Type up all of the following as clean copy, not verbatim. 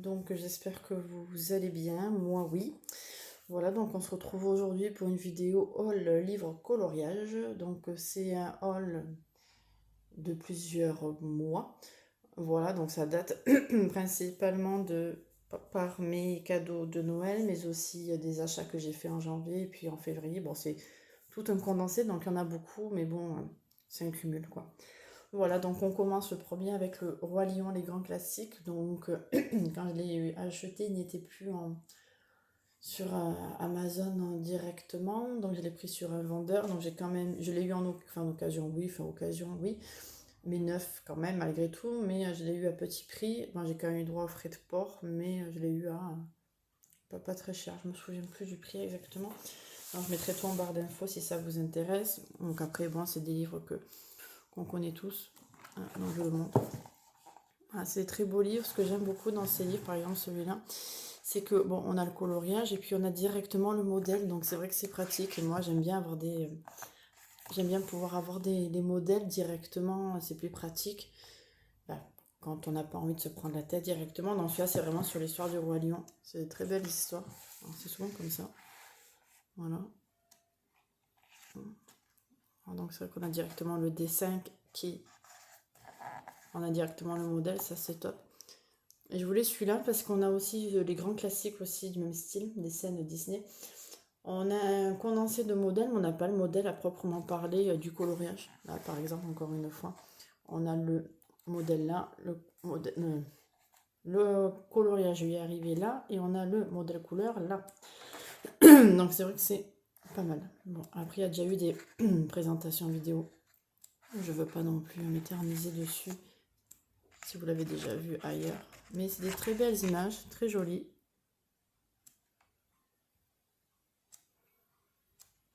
Donc j'espère que vous allez bien, moi oui. Voilà, donc on se retrouve aujourd'hui pour une vidéo haul livre coloriage. Donc c'est un haul de plusieurs mois. Voilà, donc ça date principalement par mes cadeaux de Noël, mais aussi des achats que j'ai fait en janvier et puis en février. Bon, c'est tout un condensé, donc il y en a beaucoup, mais bon, c'est un cumul quoi. Voilà, donc on commence le premier avec le Roi Lion, les grands classiques. Donc quand je l'ai acheté, il n'était plus sur Amazon directement. Donc je l'ai pris sur un vendeur. Donc j'ai quand même, je l'ai eu en occasion, oui, occasion, oui. Mais neuf quand même, malgré tout. Mais je l'ai eu à petit prix. Bon, j'ai quand même eu droit aux frais de port, mais je l'ai eu à pas très cher. Je me souviens plus du prix exactement. Donc je mettrai tout en barre d'infos si ça vous intéresse. Donc après, bon, c'est des livres qu'on connaît tous. Donc je le montre. Ah, c'est très beau livre. Ce que j'aime beaucoup dans ces livres, par exemple celui-là, c'est que bon, on a le coloriage et puis on a directement le modèle. Donc c'est vrai que c'est pratique. Et moi, j'aime bien avoir j'aime bien pouvoir avoir des modèles directement. C'est plus pratique. Bah, quand on n'a pas envie de se prendre la tête directement. Donc celui-là, c'est vraiment sur l'histoire du roi lion. C'est une très belle histoire. C'est souvent comme ça. Voilà. Donc c'est vrai qu'on a directement le dessin on a directement le modèle, ça c'est top. Et je voulais celui-là parce qu'on a aussi les grands classiques aussi du même style, des scènes Disney. On a un condensé de modèles, mais on n'a pas le modèle à proprement parler du coloriage. Là, par exemple, encore une fois, on a le modèle là, le coloriage, je vais y arriver là, et on a le modèle couleur là. Donc c'est vrai que c'est pas mal. Bon, après, il y a déjà eu des présentations vidéo. Je veux pas non plus m'éterniser dessus, si vous l'avez déjà vu ailleurs. Mais c'est des très belles images, très jolies.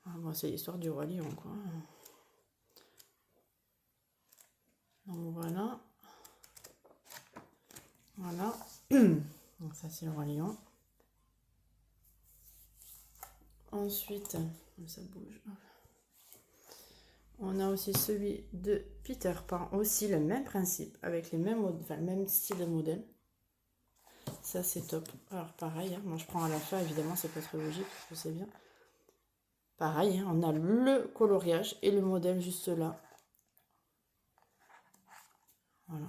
Ah, bon, c'est l'histoire du roi lion, quoi. Donc voilà. Voilà. Donc ça, c'est le roi lion. Ensuite, ça bouge. On a aussi celui de Peter Pan. Aussi le même principe, avec les mêmes le même style de modèle. Ça, c'est top. Alors pareil, hein, moi je prends à la fin, évidemment, c'est pas très logique, je sais bien. Pareil, hein, on a le coloriage et le modèle juste là. Voilà.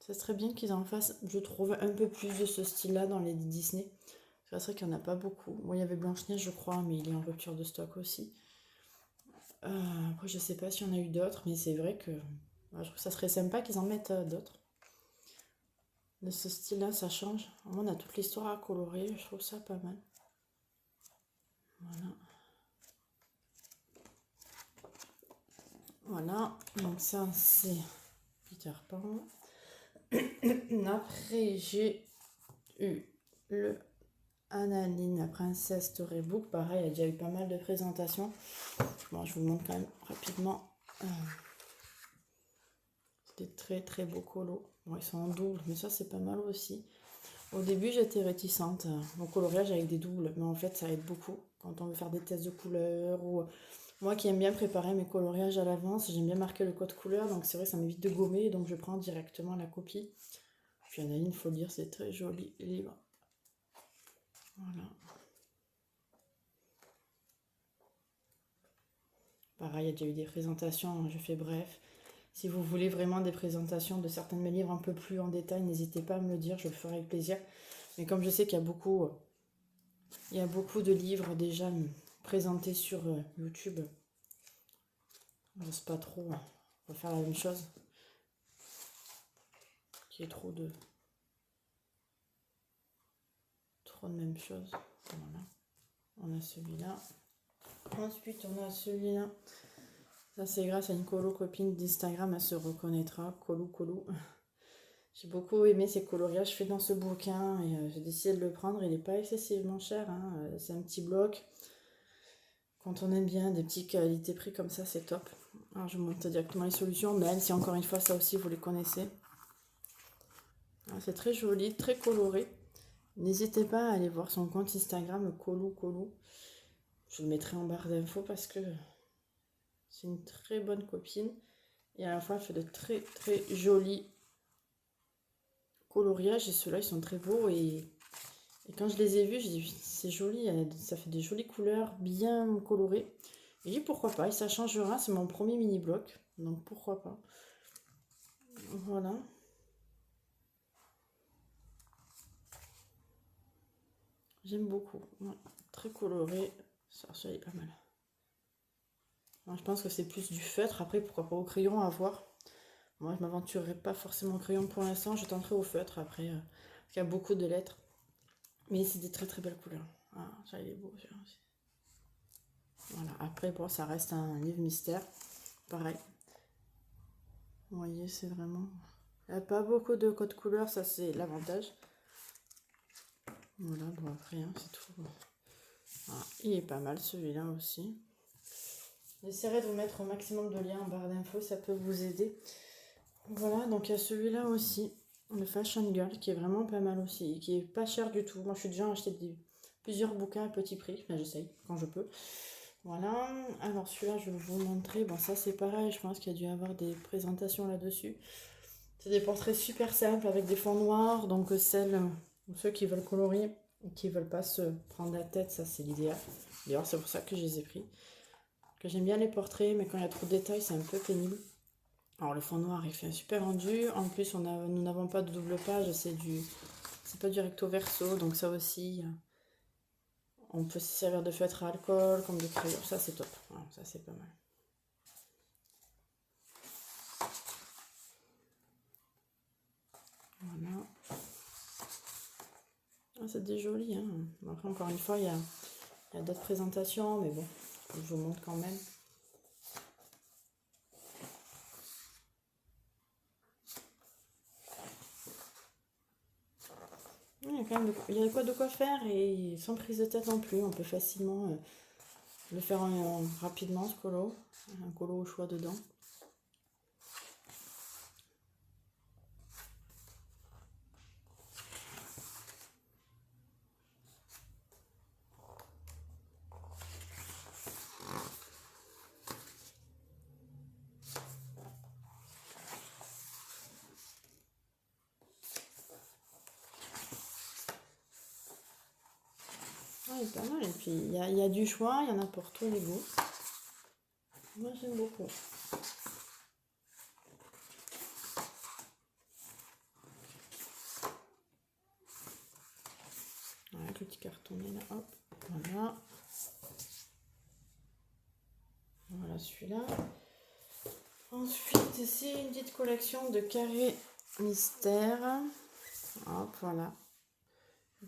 Ça serait bien qu'ils en fassent, je trouve, un peu plus de ce style-là dans les Disney. C'est vrai qu'il n'y en a pas beaucoup. Bon, il y avait Blanche-Neige, je crois, mais il est en rupture de stock aussi. Après, je sais pas s'il y en a eu d'autres, mais c'est vrai que je trouve que ça serait sympa qu'ils en mettent d'autres. De ce style-là, ça change. On a toute l'histoire à colorer, je trouve ça pas mal. Voilà. Voilà, donc ça c'est Peter Pan. Après, j'ai eu le Analine, la princesse Storybook. Pareil, il y a déjà eu pas mal de présentations. Bon, je vous montre quand même rapidement. C'était très très beau colo. Bon, ils sont en double, mais ça c'est pas mal aussi. Au début, j'étais réticente au coloriage avec des doubles, mais en fait, ça aide beaucoup quand on veut faire des tests de couleurs ou moi qui aime bien préparer mes coloriages à l'avance, j'aime bien marquer le code couleur, donc c'est vrai, ça m'évite de gommer, donc je prends directement la copie. Puis il y en a une, il faut le dire, c'est très joli livre. Voilà. Pareil, il y a déjà eu des présentations, je fais bref. Si vous voulez vraiment des présentations de certains de mes livres un peu plus en détail, n'hésitez pas à me le dire, je le ferai avec plaisir. Mais comme je sais qu'il y a beaucoup de livres déjà présentés sur YouTube, j'ose pas trop refaire la même chose. Qu'il y ait trop de même chose. Voilà. On a celui-là. Ensuite, on a celui-là. Ça, c'est grâce à une colo copine d'Instagram, elle se reconnaîtra. Colou. J'ai beaucoup aimé ces coloriages faits dans ce bouquin et j'ai décidé de le prendre. Il n'est pas excessivement cher, hein. C'est un petit bloc. Quand on aime bien des petits qualités-prix comme ça, c'est top. Alors, je vous montre directement les solutions. Mais si encore une fois, ça aussi, vous les connaissez. C'est très joli, très coloré. N'hésitez pas à aller voir son compte Instagram, Colou. Je le mettrai en barre d'infos parce que c'est une très bonne copine. Et à la fois, elle fait de très très jolis coloriage et ceux-là, ils sont très beaux. Et quand je les ai vus, j'ai dit, c'est joli, ça fait des jolies couleurs, bien colorées. Et j'ai dit, pourquoi pas, et ça changera, c'est mon premier mini-bloc, donc pourquoi pas. Voilà. J'aime beaucoup. Ouais, très coloré, ça est pas mal. Je pense que c'est plus du feutre, après pourquoi pas au crayon à voir. Moi, je m'aventurerai pas forcément au crayon pour l'instant, je tenterai au feutre après, parce qu'il y a beaucoup de lettres. Mais c'est des très très belles couleurs. Ah, ça il est beau celui-là aussi. Voilà, après bon, ça reste un livre mystère. Pareil. Vous voyez, c'est vraiment... Il n'y a pas beaucoup de codes couleurs, ça c'est l'avantage. Voilà, bon après, hein, c'est tout. Voilà. Il est pas mal celui-là aussi. J'essaierai de vous mettre au maximum de liens en barre d'infos, ça peut vous aider. Voilà, donc il y a celui-là aussi, le Fashion Girl, qui est vraiment pas mal aussi, qui est pas cher du tout. Moi je suis déjà acheté plusieurs bouquins à petit prix, mais j'essaye quand je peux. Voilà, alors celui-là je vais vous montrer, bon ça c'est pareil, je pense qu'il y a dû y avoir des présentations là-dessus. C'est des portraits super simples avec des fonds noirs, donc ceux qui veulent colorier, qui veulent pas se prendre la tête, ça c'est l'idéal. D'ailleurs c'est pour ça que je les ai pris. Que j'aime bien les portraits, mais quand il y a trop de détails c'est un peu pénible. Alors le fond noir il fait un super rendu, en plus nous n'avons pas de double page, c'est pas du recto verso, donc ça aussi, on peut se servir de feutre à alcool, comme de crayon, ça c'est top, voilà, ça c'est pas mal. Voilà. Ah, c'est des jolis, hein. Après encore une fois, il y a d'autres présentations, mais bon, je vous montre quand même. Il y a quand même il y a de quoi faire et sans prise de tête non plus. On peut facilement le faire rapidement, ce colo. Un colo au choix dedans. Ouais, pas mal. Et puis il y a du choix, il y en a pour tous les goûts. Moi j'aime beaucoup. Avec le petit cartonnet là, hop, voilà. Voilà celui-là. Ensuite, ici, une petite collection de carrés mystères. Hop, voilà.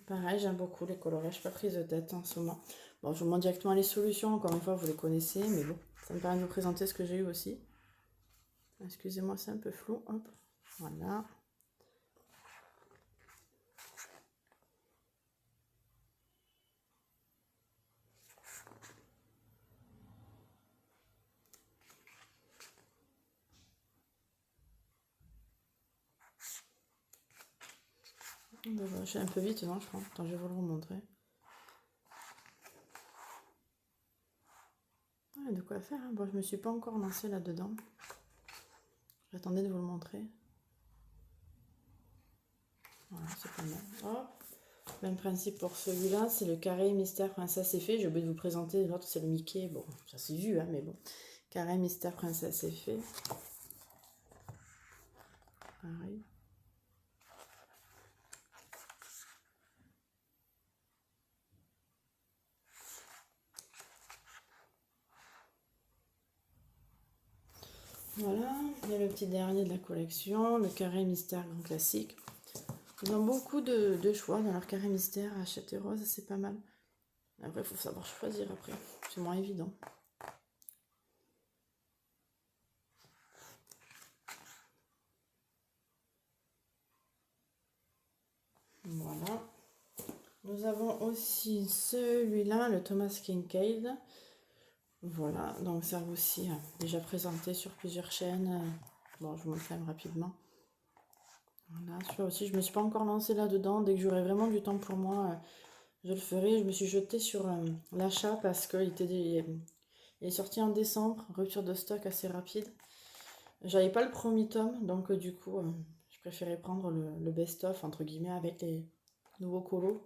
Pareil, j'aime beaucoup les coloriages, je suis pas prise de tête en ce moment. Bon, je vous montre directement les solutions, encore une fois, vous les connaissez, mais bon, ça me permet de vous présenter ce que j'ai eu aussi. Excusez-moi, c'est un peu flou, hop, voilà. Je suis un peu vite, non, je crois. Attends, je vais vous le remontrer. Ouais, de quoi faire, hein. Bon, je me suis pas encore lancée là-dedans. J'attendais de vous le montrer. Voilà, c'est pas mal. Hop. Même principe pour celui-là, c'est le carré mystère princesse effet. J'ai oublié de vous présenter, l'autre c'est le Mickey. Bon, ça c'est vu, hein, mais bon. Carré mystère princesse effet. Pareil. Voilà, il y a le petit dernier de la collection, le carré mystère grand classique. Ils ont beaucoup de choix dans leur carré mystère. Hachette et rose, c'est pas mal. Après, il faut savoir choisir après. C'est moins évident. Voilà. Nous avons aussi celui-là, le Thomas Kincaid. Voilà, donc ça aussi déjà présenté sur plusieurs chaînes. Bon, je vous montre quand même rapidement. Voilà, celui-là aussi, je me suis pas encore lancée là-dedans. Dès que j'aurai vraiment du temps pour moi, je le ferai. Je me suis jetée sur l'achat parce qu'il est sorti en décembre, rupture de stock assez rapide. J'avais pas le premier tome, donc du coup, je Je préférais prendre le best-of, entre guillemets, avec les nouveaux colos.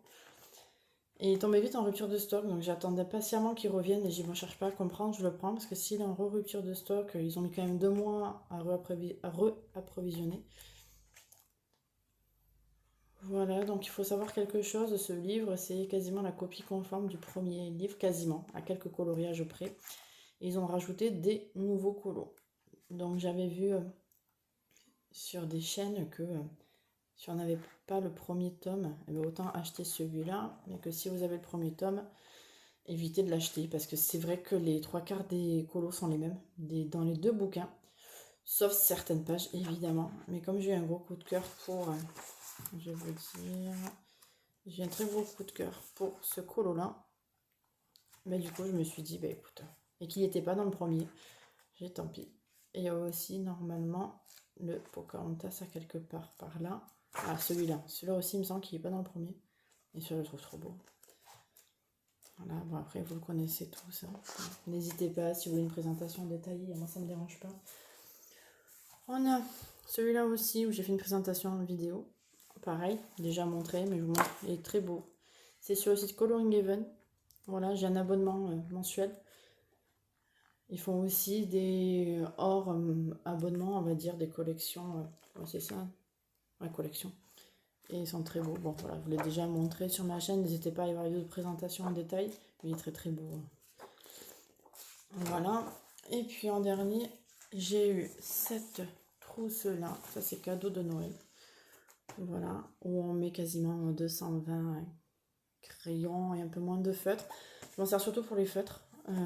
Et il tombait vite en rupture de stock, donc j'attendais patiemment qu'il revienne et j'ai dit, bon, je cherche pas à comprendre, je le prends, parce que s'il est en rupture de stock, ils ont mis quand même 2 mois à re-approvisionner. Voilà, donc il faut savoir quelque chose de ce livre, c'est quasiment la copie conforme du premier livre, quasiment, à quelques coloriages près. Et ils ont rajouté des nouveaux colos. Donc j'avais vu sur des chaînes que si on n'avait pas le premier tome, eh bien, autant acheter celui-là, mais que si vous avez le premier tome, évitez de l'acheter, parce que c'est vrai que les 3/4 des colos sont les mêmes dans les 2 bouquins, sauf certaines pages évidemment. Mais comme j'ai eu un gros coup de cœur pour, je vais vous dire, j'ai un très gros coup de cœur pour ce colo-là, mais du coup je me suis dit, bah écoute, et qu'il n'était pas dans le premier, j'ai tant pis. Et il y a aussi normalement le Pocahontas à quelque part par là. Ah, celui-là aussi il me semble qu'il n'est pas dans le premier. Et celui-là je le trouve trop beau. Voilà, bon après vous le connaissez tous. Hein. N'hésitez pas si vous voulez une présentation détaillée, moi ça me dérange pas. On a celui-là aussi où j'ai fait une présentation en vidéo. Pareil, déjà montré, mais je vous montre, il est très beau. C'est sur le site Coloring Haven. Voilà, j'ai un abonnement mensuel. Ils font aussi des hors abonnements, on va dire, des collections. C'est ça, la collection. Et ils sont très beaux. Bon, voilà, je vous l'ai déjà montré sur ma chaîne. N'hésitez pas à y voir les autres présentations en détail. Il est très très beau. Voilà. Et puis en dernier, j'ai eu cette trousse-là. Ça, c'est cadeau de Noël. Voilà. Où on met quasiment 220 crayons et un peu moins de feutres. Je m'en sers surtout pour les feutres.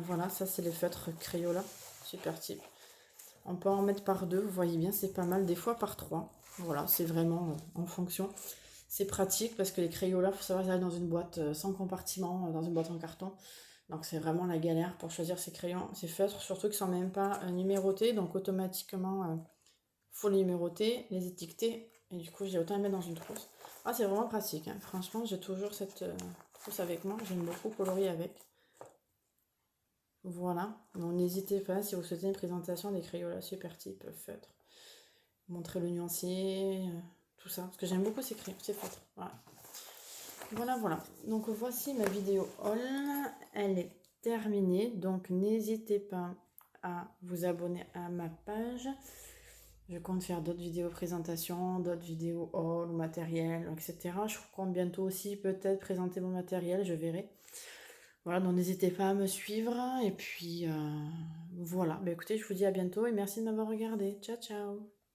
Voilà, ça, c'est les feutres Crayola. Super type. On peut en mettre par 2. Vous voyez bien, c'est pas mal. Des fois par 3. Voilà, c'est vraiment en fonction. C'est pratique parce que les Crayola, il faut savoir, ils arrivent dans une boîte sans compartiment, dans une boîte en carton. Donc c'est vraiment la galère pour choisir ces crayons, ces feutres, surtout qu'ils ne sont même pas numérotés. Donc automatiquement, faut les numéroter, les étiqueter. Et du coup, j'ai autant les mettre dans une trousse. Ah, c'est vraiment pratique. Hein. Franchement, j'ai toujours cette trousse avec moi. J'aime beaucoup colorier avec. Voilà. Donc n'hésitez pas si vous souhaitez une présentation des Crayola super type feutre. Montrer le nuancier, tout ça. Parce que j'aime beaucoup ces crayons, ces feutres. Voilà. Voilà. Donc voici ma vidéo haul. Elle est terminée. Donc n'hésitez pas à vous abonner à ma page. Je compte faire d'autres vidéos présentations, d'autres vidéos haul, matériel, etc. Je compte bientôt aussi peut-être présenter mon matériel, je verrai. Voilà, donc n'hésitez pas à me suivre. Et puis voilà. Écoutez, je vous dis à bientôt et merci de m'avoir regardé. Ciao, ciao.